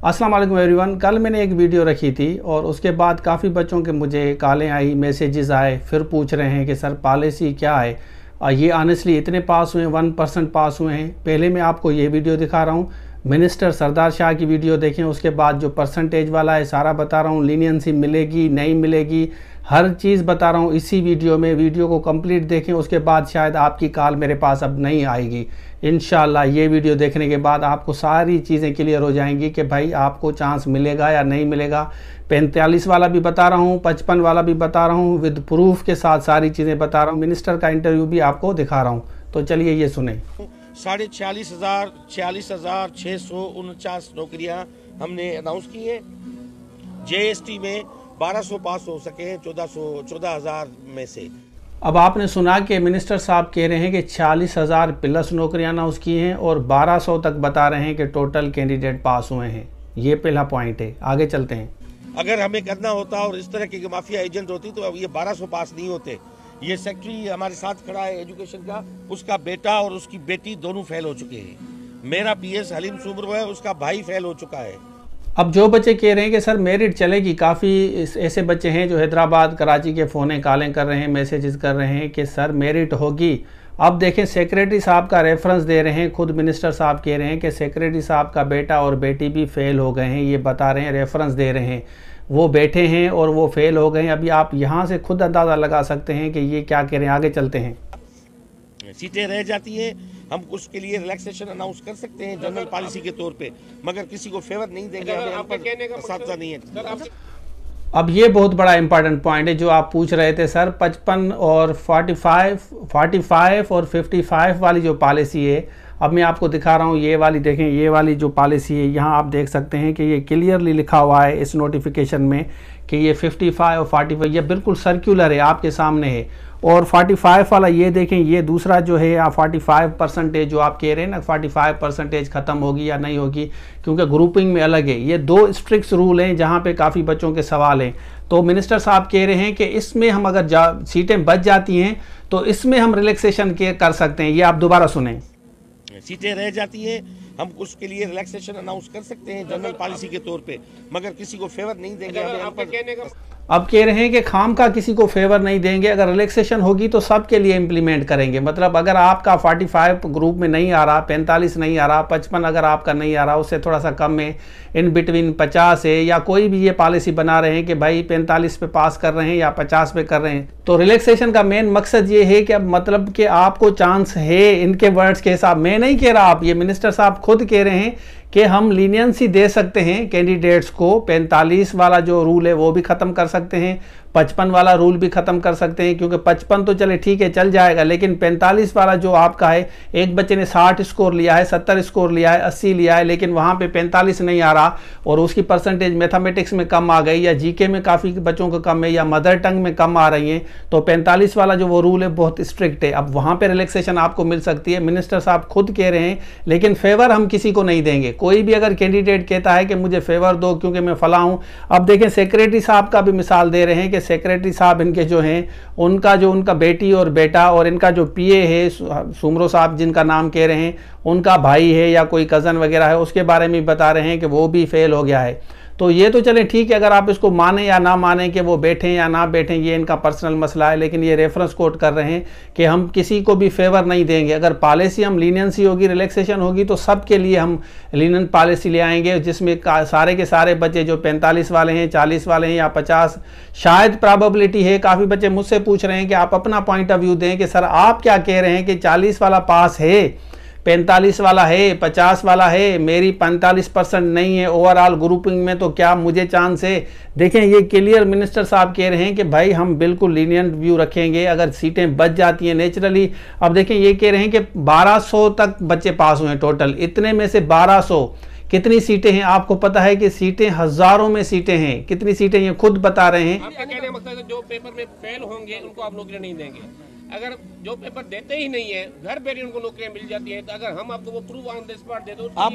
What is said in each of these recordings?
अस्सलाम वालेकुम एवरीवन। कल मैंने एक वीडियो रखी थी और उसके बाद काफ़ी बच्चों के मुझे कॉलें आई, मैसेजेस आए, फिर पूछ रहे हैं कि सर पॉलिसी क्या है। ये ऑनेस्टली इतने पास हुए, 1% पास हुए हैं। पहले मैं आपको ये वीडियो दिखा रहा हूँ, मिनिस्टर सरदार शाह की वीडियो देखें। उसके बाद जो परसेंटेज वाला है सारा बता रहा हूँ, लीनियंसी मिलेगी नहीं मिलेगी, हर चीज़ बता रहा हूँ इसी वीडियो में। वीडियो को कंप्लीट देखें, उसके बाद शायद आपकी कॉल मेरे पास अब नहीं आएगी। इंशाल्लाह ये वीडियो देखने के बाद आपको सारी चीज़ें क्लियर हो जाएंगी कि भाई आपको चांस मिलेगा या नहीं मिलेगा। 45 वाला भी बता रहा हूँ, 55 वाला भी बता रहा हूँ, विद प्रूफ के साथ सारी चीज़ें बता रहा हूँ। मिनिस्टर का इंटरव्यू भी आपको दिखा रहा हूँ, तो चलिए ये सुने। 46,649 नौकरियां हमने अनाउंस की हैं। JST में 1200 पास हो सके, 14,000 में से। अब आपने सुना कि मिनिस्टर साहब कह रहे हैं कि 40,000 प्लस नौकरियां अनाउंस की हैं और 1200 तक बता रहे हैं कि टोटल कैंडिडेट पास हुए हैं। ये पहला पॉइंट है। आगे चलते हैं। अगर हमें करना होता और इस तरह के माफिया एजेंट होती तो अब ये 1200 पास नहीं होते। ये सेक्रेटरी हमारे साथ खड़ा है एजुकेशन का, उसका बेटा और उसकी बेटी दोनों फेल हो चुके हैं। मेरा PS हलीम सुमरो है, उसका भाई फेल हो चुका है। अब जो बच्चे कह रहे हैं कि सर मेरिट चलेगी, काफ़ी ऐसे बच्चे हैं जो हैदराबाद कराची के फ़ोनें कॉलें कर रहे हैं, मैसेजेस कर रहे हैं कि सर मेरिट होगी। अब देखें सेक्रेटरी साहब का रेफरेंस दे रहे हैं, खुद मिनिस्टर साहब कह रहे हैं कि सेक्रेटरी साहब का बेटा और बेटी भी फेल हो गए हैं। ये बता रहे हैं, रेफरेंस दे रहे हैं। वो बैठे हैं और वो फेल हो गए हैं। अभी आप यहाँ से खुद अंदाज़ा लगा सकते हैं कि ये क्या कह रहे हैं। आगे चलते हैं। सीटें रह जाती हैं, हम उसके लिए रिलैक्सेशन अनाउंस कर सकते हैं जनरल पॉलिसी के तौर पे, मगर किसी को फेवर नहीं देंगे। हमें नहीं है। अब ये बहुत बड़ा इंपॉर्टेंट पॉइंट है जो आप पूछ रहे थे सर। 55 और 45 और 55 वाली जो पॉलिसी है, अब मैं आपको दिखा रहा हूँ। ये वाली देखें, ये वाली जो पॉलिसी है, यहाँ आप देख सकते हैं कि ये क्लियरली लिखा हुआ है इस नोटिफिकेशन में कि ये 55 और 45 ये बिल्कुल सर्कुलर है, आपके सामने है। और 45 वाला ये देखें, ये दूसरा जो है या 45% जो आप कह रहे हैं ना, 45% ख़त्म होगी या नहीं होगी, क्योंकि ग्रुपिंग में अलग है। ये दो स्ट्रिक्ट रूल हैं जहाँ पे काफ़ी बच्चों के सवाल हैं। तो मिनिस्टर साहब कह रहे हैं कि इसमें हम अगर सीटें बच जाती हैं तो इसमें हम रिलैक्सेशन कर सकते हैं। ये आप दोबारा सुने। सीटें रह जाती हैं, हम उसके लिए रिलैक्सेशन अनाउंस कर सकते हैं जनरल पॉलिसी के तौर पे, मगर किसी को फेवर नहीं देंगे। हमें अब कह रहे हैं कि खाम का किसी को फेवर नहीं देंगे, अगर रिलैक्सेशन होगी तो सबके लिए इम्प्लीमेंट करेंगे। मतलब अगर आपका 45 ग्रुप में नहीं आ रहा, 45 नहीं आ रहा, 55 अगर आपका नहीं आ रहा, उससे थोड़ा सा कम है, इन बिटवीन 50 है, या कोई भी ये पॉलिसी बना रहे हैं कि भाई 45 पे पास कर रहे हैं या 50 पे कर रहे हैं, तो रिलैक्सेशन का मेन मकसद ये है कि अब मतलब कि आपको चांस है। इनके वर्ड्स के हिसाब, मैं नहीं कह रहा, आप ये मिनिस्टर साहब खुद कह रहे हैं कि हम लीनियंसी दे सकते हैं कैंडिडेट्स को। 45 वाला जो रूल है वो भी ख़त्म कर सकते हैं, 55 वाला रूल भी ख़त्म कर सकते हैं, क्योंकि 55 तो चले ठीक है चल जाएगा, लेकिन 45 वाला जो आपका है, एक बच्चे ने 60 स्कोर लिया है, 70 स्कोर लिया है, 80 लिया है, लेकिन वहाँ पे 45 नहीं आ रहा और उसकी परसेंटेज मैथमेटिक्स में कम आ गई, या GK में काफ़ी बच्चों को कम है, या मदर टंग में कम आ रही हैं, तो 45 वाला जो वो रूल है बहुत स्ट्रिक्ट है। अब वहाँ पर रिलैक्सेशन आपको मिल सकती है, मिनिस्टर साहब खुद कह रहे हैं, लेकिन फेवर हम किसी को नहीं देंगे। कोई भी अगर कैंडिडेट कहता है कि मुझे फेवर दो क्योंकि मैं फला हूँ। अब देखें सेक्रेटरी साहब का भी मिसाल दे रहे हैं कि सेक्रेटरी साहब इनके जो हैं, उनका बेटी और बेटा और इनका जो PA है सुमरो साहब जिनका नाम कह रहे हैं, उनका भाई है या कोई कज़न वगैरह है, उसके बारे में बता रहे हैं कि वो भी फेल हो गया है। तो ये तो चलें ठीक है, अगर आप इसको माने या ना माने कि वो बैठें या ना बैठें, ये इनका पर्सनल मसला है, लेकिन ये रेफरेंस कोट कर रहे हैं कि हम किसी को भी फेवर नहीं देंगे। अगर पॉलिसी हम लीनियंसी होगी, रिलैक्सेशन होगी, तो सबके लिए हम लीनियंट पॉलिसी ले आएंगे, जिसमें सारे के सारे बच्चे जो 45 वाले हैं, 40 वाले हैं या 50, शायद प्रॉबेबिलिटी है। काफ़ी बच्चे मुझसे पूछ रहे हैं कि आप अपना पॉइंट ऑफ व्यू दें कि सर आप क्या कह रहे हैं कि 40 वाला पास है, 45 वाला है, 50 वाला है, मेरी 45% नहीं है ओवरऑल ग्रुपिंग में, तो क्या मुझे चांस है? देखें ये क्लियर मिनिस्टर साहब कह रहे हैं कि भाई हम बिल्कुल लीनियंट व्यू रखेंगे अगर सीटें बच जाती हैं नेचुरली। अब देखें ये कह रहे हैं कि 1200 तक बच्चे पास हुए हैं टोटल, इतने में से 1200 कितनी सीटें हैं आपको पता है कि सीटें हजारों में सीटें हैं। कितनी सीटें ये खुद बता रहे हैं। आपका कहने का मतलब जो पेपर में फेल होंगे उनको आप नौकरियां नहीं देंगे। अगर जो पेपर देते ही नहीं है, घर बैठे उनको नौकरियां मिल जाती हैं, तो अगर हम आपको वो प्रूफ ऑन द स्पॉट दे दो, आप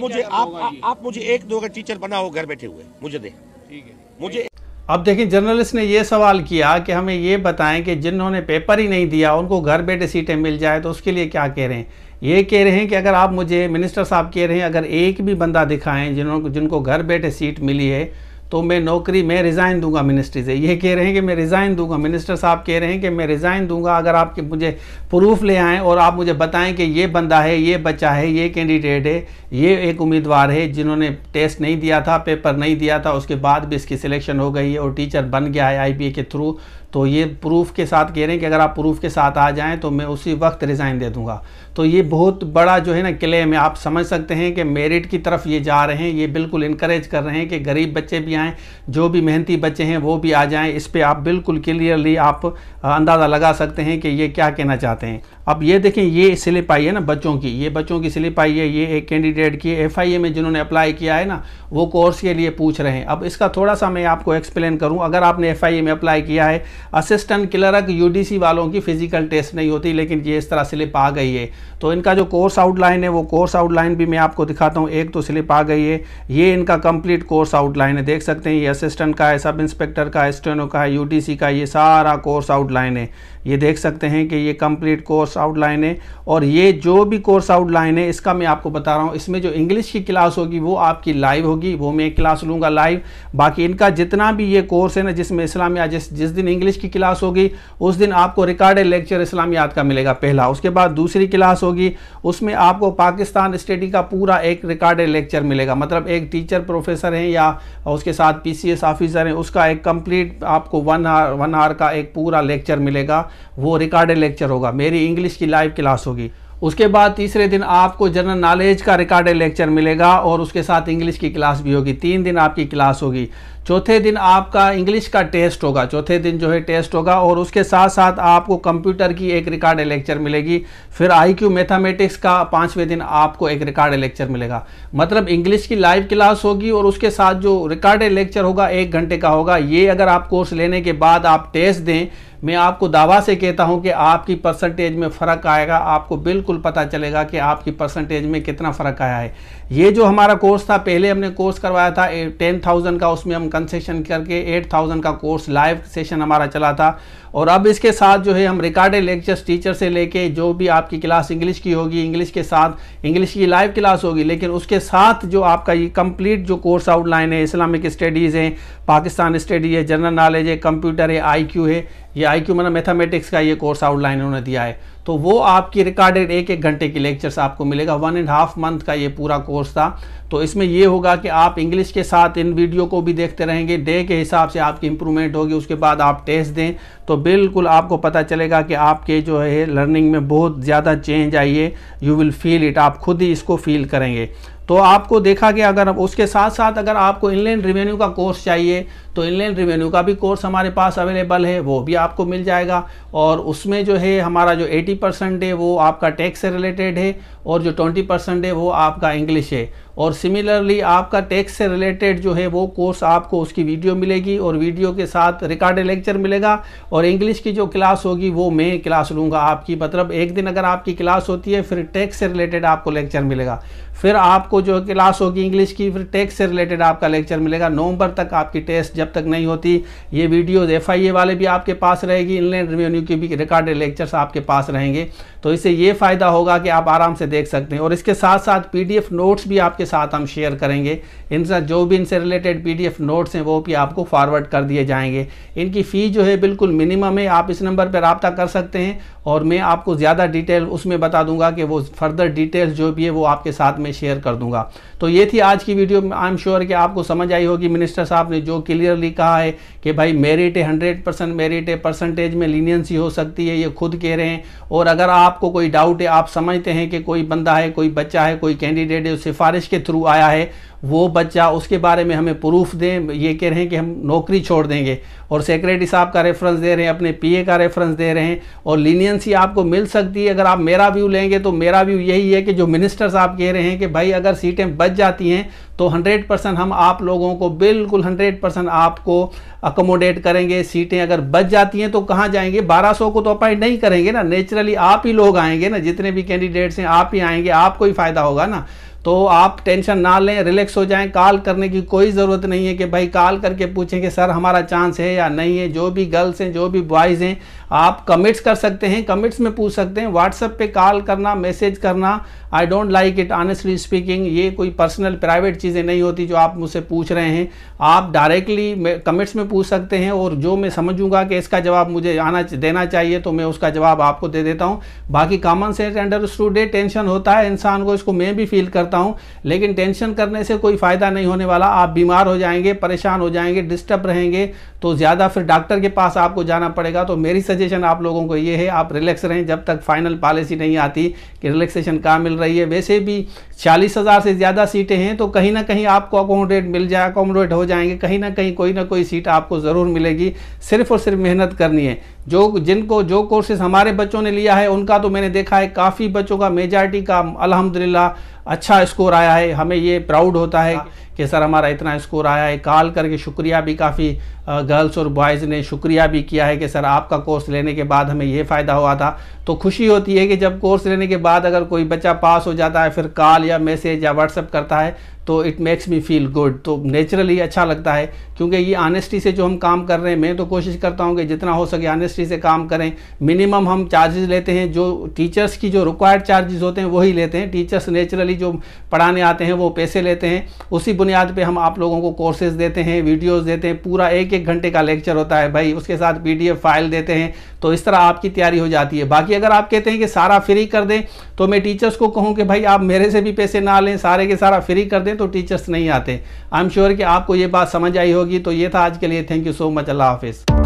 मुझे 1-2 अगर टीचर बनाओ घर बैठे हुए, मुझे दे, ठीक है मुझे। अब देखिए जर्नलिस्ट ने ये सवाल किया कि हमें ये बताएं कि जिन्होंने पेपर ही नहीं दिया उनको घर बैठे सीटें मिल जाए, तो उसके लिए क्या कह रहे हैं। ये कह रहे हैं कि अगर आप मुझे, मिनिस्टर साहब कह रहे हैं अगर एक भी बंदा दिखाएं जिनको घर बैठे सीट मिली है तो मैं रिज़ाइन दूंगा मिनिस्ट्री से। ये कह रहे हैं कि मैं रिज़ाइन दूंगा, मिनिस्टर साहब कह रहे हैं कि मैं रिज़ाइन दूंगा अगर आप मुझे प्रूफ ले आएँ और आप मुझे बताएं कि ये बंदा है, ये बच्चा है, ये कैंडिडेट है, ये एक उम्मीदवार है जिन्होंने टेस्ट नहीं दिया था, पेपर नहीं दिया था, उसके बाद भी इसकी सिलेक्शन हो गई है और टीचर बन गया है IPA के थ्रू। तो ये प्रूफ के साथ कह रहे हैं कि अगर आप प्रूफ के साथ आ जाएं तो मैं उसी वक्त रिज़ाइन दे दूंगा। तो ये बहुत बड़ा जो है ना क्लेम है, आप समझ सकते हैं कि मेरिट की तरफ ये जा रहे हैं, ये बिल्कुल इनकरेज कर रहे हैं कि गरीब बच्चे भी आएँ, जो भी मेहनती बच्चे हैं वो भी आ जाएं। इस पर आप बिल्कुल क्लियरली आप अंदाज़ा लगा सकते हैं कि ये क्या कहना चाहते हैं। अब ये देखें, ये स्लिप आई है ना बच्चों की, ये बच्चों की स्लिप आई है, ये एक कैंडिडेट की FIA में जिन्होंने अप्लाई किया है ना, वो कोर्स के लिए पूछ रहे हैं। अब इसका थोड़ा सा मैं आपको एक्सप्लेन करूं। अगर आपने FIA में अप्लाई किया है, असिस्टेंट क्लर्क UDC वालों की फिजिकल टेस्ट नहीं होती, लेकिन ये इस तरह स्लिप आ गई है। तो इनका जो कोर्स आउटलाइन है वो कोर्स आउटलाइन भी मैं आपको दिखाता हूँ। एक तो स्लिप आ गई है, ये इनका कंप्लीट कोर्स आउटलाइन है, देख सकते हैं। ये असिस्टेंट का है, सब इंस्पेक्टर का है, स्टेनो का है, UDC का, ये सारा कोर्स आउटलाइन है। ये देख सकते हैं कि ये कंप्लीट कोर्स आउटलाइन है। और ये जो भी कोर्स आउटलाइन है इसका मैं आपको बता रहा हूँ, इसमें जो इंग्लिश की क्लास होगी वो आपकी लाइव होगी, वो मैं एक क्लास लूँगा लाइव। बाकी इनका जितना भी ये कोर्स है ना, जिसमें इस्लामियात, जिस दिन इंग्लिश की क्लास होगी उस दिन आपको रिकॉर्डेड लेक्चर इस्लामियात का मिलेगा पहला। उसके बाद दूसरी क्लास होगी, उसमें आपको पाकिस्तान स्टडी का पूरा एक रिकॉर्डेड लेक्चर मिलेगा। मतलब एक टीचर प्रोफेसर हैं या उसके साथ PCS ऑफिसर हैं, उसका एक कंप्लीट आपको 1 आवर का एक पूरा लेक्चर मिलेगा, वो रिकॉर्डेड लेक्चर होगा। मेरी इंग्लिश की लाइव क्लास होगी। उसके बाद तीसरे दिन आपको जनरल नॉलेज का रिकॉर्डेड लेक्चर मिलेगा और उसके साथ इंग्लिश की क्लास भी होगी। 3 दिन आपकी क्लास होगी। चौथे दिन आपका इंग्लिश का टेस्ट होगा, चौथे दिन जो है टेस्ट होगा, और उसके साथ साथ आपको कंप्यूटर की एक रिकॉर्डेड लेक्चर मिलेगी। फिर IQ मैथमेटिक्स का 5वें दिन आपको एक रिकॉर्डेड लेक्चर मिलेगा। मतलब इंग्लिश की लाइव क्लास होगी और उसके साथ जो रिकॉर्डेड लेक्चर होगा 1 घंटे का होगा। ये अगर आप कोर्स लेने के बाद आप टेस्ट दें, मैं आपको दावा से कहता हूं कि आपकी परसेंटेज में फ़र्क आएगा, आपको बिल्कुल पता चलेगा कि आपकी परसेंटेज में कितना फ़र्क आया है। ये जो हमारा कोर्स था, पहले हमने कोर्स करवाया था 10,000 का, उसमें हम कंसेशन करके 8,000 का कोर्स लाइव सेशन हमारा चला था। और अब इसके साथ जो है हम रिकॉर्डेड लेक्चर्स टीचर से लेके जो भी आपकी क्लास इंग्लिश की होगी, इंग्लिश के साथ इंग्लिश की लाइव क्लास होगी, लेकिन उसके साथ जो आपका ये कंप्लीट जो कोर्स आउटलाइन है, इस्लामिक स्टडीज़ है, पाकिस्तान स्टडी है, जनरल नॉलेज है, कंप्यूटर है, IQ है, ये IQ मतलब मैथमेटिक्स का ये कोर्स आउटलाइन उन्होंने दिया है। तो वो आपकी रिकॉर्डेड 1-1 घंटे की लेक्चर्स आपको मिलेगा। 1.5 मंथ का ये पूरा कोर्स था। तो इसमें ये होगा कि आप इंग्लिश के साथ इन वीडियो को भी देखते रहेंगे, डे के हिसाब से आपकी इंप्रूवमेंट होगी। उसके बाद आप टेस्ट दें तो बिल्कुल आपको पता चलेगा कि आपके जो है लर्निंग में बहुत ज़्यादा चेंज आई है। यू विल फील इट, आप खुद ही इसको फील करेंगे। तो आपको देखा कि अगर उसके साथ साथ अगर आपको इनलैंड रेवेन्यू का कोर्स चाहिए तो इनलैंड रेवेन्यू का भी कोर्स हमारे पास अवेलेबल है, वो भी आपको मिल जाएगा। और उसमें जो है हमारा जो 80% है वो आपका टैक्स से रिलेटेड है और जो 20% है वो आपका इंग्लिश है। और सिमिलरली आपका टैक्स से रिलेटेड जो है वो कोर्स आपको उसकी वीडियो मिलेगी और वीडियो के साथ रिकॉर्डेड लेक्चर मिलेगा। और इंग्लिश की जो क्लास होगी वो मैं क्लास लूँगा आपकी। मतलब एक दिन अगर आपकी क्लास होती है फिर टैक्स से रिलेटेड आपको लेक्चर मिलेगा, फिर आपको जो क्लास होगी इंग्लिश की फिर टैक्स से रिलेटेड आपका लेक्चर मिलेगा। नवंबर तक आपकी टेस्ट जब तक नहीं होती ये वीडियोस FIA वाले भी आपके पास रहेगी, इनलैंड रेवेन्यू की भी रिकॉर्डेड लेक्चर्स आपके पास रहेंगे। तो इससे ये फ़ायदा होगा कि आप आराम से देख सकते हैं। और इसके साथ साथ PDF नोट्स भी आपके साथ हम शेयर करेंगे। इनसे जो भी इनसे रिलेटेड PDF नोट्स हैं वो भी आपको फॉरवर्ड कर दिए जाएंगे। इनकी फ़ी जो है बिल्कुल मिनिमम है, आप इस नंबर पर रब्ता कर सकते हैं और मैं आपको ज़्यादा डिटेल उसमें बता दूंगा कि वो फर्दर डिटेल्स जो भी है वो आपके साथ में शेयर कर दूंगा। तो ये थी आज की वीडियो। आई एम श्योर कि आपको समझ आई होगी। मिनिस्टर साहब ने जो क्लियरली कहा है कि भाई मेरिट है, 100% मेरिट है, परसेंटेज में लीनियंसी हो सकती है, ये खुद कह रहे हैं। और अगर आपको कोई डाउट है, आप समझते हैं कि कोई बंदा है, कोई बच्चा है, कोई कैंडिडेट है सिफारिश के थ्रू आया है, वो बच्चा उसके बारे में हमें प्रूफ दें। ये कह रहे हैं कि हम नौकरी छोड़ देंगे और सेक्रेटरी साहब का रेफरेंस दे रहे हैं, अपने PA का रेफरेंस दे रहे हैं और लीनियंसी आपको मिल सकती है। अगर आप मेरा व्यू लेंगे तो मेरा व्यू यही है कि जो मिनिस्टर साहब कह रहे हैं कि भाई अगर सीटें बच जाती हैं तो 100% हम आप लोगों को बिल्कुल 100% आपको अकोमोडेट करेंगे। सीटें अगर बच जाती हैं तो कहाँ जाएंगे? 1200 को तो अपॉइंट नहीं करेंगे ना, नेचुरली आप ही लोग आएंगे ना, जितने भी कैंडिडेट्स हैं आप ही आएंगे, आपको ही फायदा होगा ना। तो आप टेंशन ना लें, रिलैक्स हो जाएं। कॉल करने की कोई ज़रूरत नहीं है कि भाई कॉल करके पूछें कि सर हमारा चांस है या नहीं है। जो भी गर्ल्स हैं, जो भी बॉयज़ हैं, आप कमिट्स कर सकते हैं, कमिट्स में पूछ सकते हैं। व्हाट्सएप पे कॉल करना, मैसेज करना, I don't like it honestly speaking. ये कोई पर्सनल प्राइवेट चीज़ें नहीं होती जो आप मुझसे पूछ रहे हैं। आप डायरेक्टली कमिट्स में पूछ सकते हैं, और जो मैं समझूंगा कि इसका जवाब मुझे देना चाहिए तो मैं उसका जवाब आपको दे देता हूँ। बाकी कॉमन सेंस अंडरस्टूड है, टेंशन होता है इंसान को, इसको मैं भी फील करता हूँ, लेकिन टेंशन करने से कोई फ़ायदा नहीं होने वाला। आप बीमार हो जाएंगे, परेशान हो जाएंगे, डिस्टर्ब रहेंगे, तो ज़्यादा फिर डॉक्टर के पास आपको जाना पड़ेगा। तो मेरी सजेशन आप लोगों को ये है, आप रिलैक्स रहें जब तक फाइनल पॉलिसी नहीं आती कि रिलैक्सेशन कहाँ मिल रही है। वैसे भी 40,000 से ज़्यादा सीटें हैं, तो कहीं ना कहीं आपको अकोमोडेट हो जाएंगे, कहीं ना कहीं कोई ना कोई सीट आपको ज़रूर मिलेगी। सिर्फ और सिर्फ मेहनत करनी है। जो कोर्सेज हमारे बच्चों ने लिया है उनका तो मैंने देखा है, काफ़ी बच्चों का, मेजॉरिटी का अल्हम्दुलिल्लाह अच्छा स्कोर आया है। हमें ये प्राउड होता है कि सर हमारा इतना स्कोर आया है। कॉल करके शुक्रिया भी काफ़ी गर्ल्स और बॉयज़ ने शुक्रिया भी किया है कि सर आपका कोर्स लेने के बाद हमें ये फ़ायदा हुआ था। तो खुशी होती है कि जब कोर्स लेने के बाद अगर कोई बच्चा पास हो जाता है, फिर कॉल या मैसेज या व्हाट्सएप करता है, तो it makes me feel good. तो नेचुरली अच्छा लगता है, क्योंकि ये ऑनेस्टी से जो हम काम कर रहे हैं, मैं तो कोशिश करता हूँ कि जितना हो सके ऑनेस्टी से काम करें। मिनिमम हम चार्जेस लेते हैं, जो टीचर्स की जो रिक्वायर्ड चार्जेस होते हैं वही लेते हैं। टीचर्स नेचुरली जो पढ़ाने आते हैं वो पैसे लेते हैं, उसी बुनियाद पे हम आप लोगों को कोर्सेज देते हैं, वीडियोस देते हैं। पूरा 1-1 घंटे का लेक्चर होता है भाई, उसके साथ PDF फाइल देते हैं। तो इस तरह आपकी तैयारी हो जाती है। बाकी अगर आप कहते हैं कि सारा फ्री कर दें, तो मैं टीचर्स को कहूँ कि भाई आप मेरे से भी पैसे ना लें, सारे के सारा फ्री कर दें, तो टीचर्स नहीं आते। आई एम श्योर कि आपको ये बात समझ आई होगी। तो ये था आज के लिए। Thank you so much. अल्लाह हाफिज़।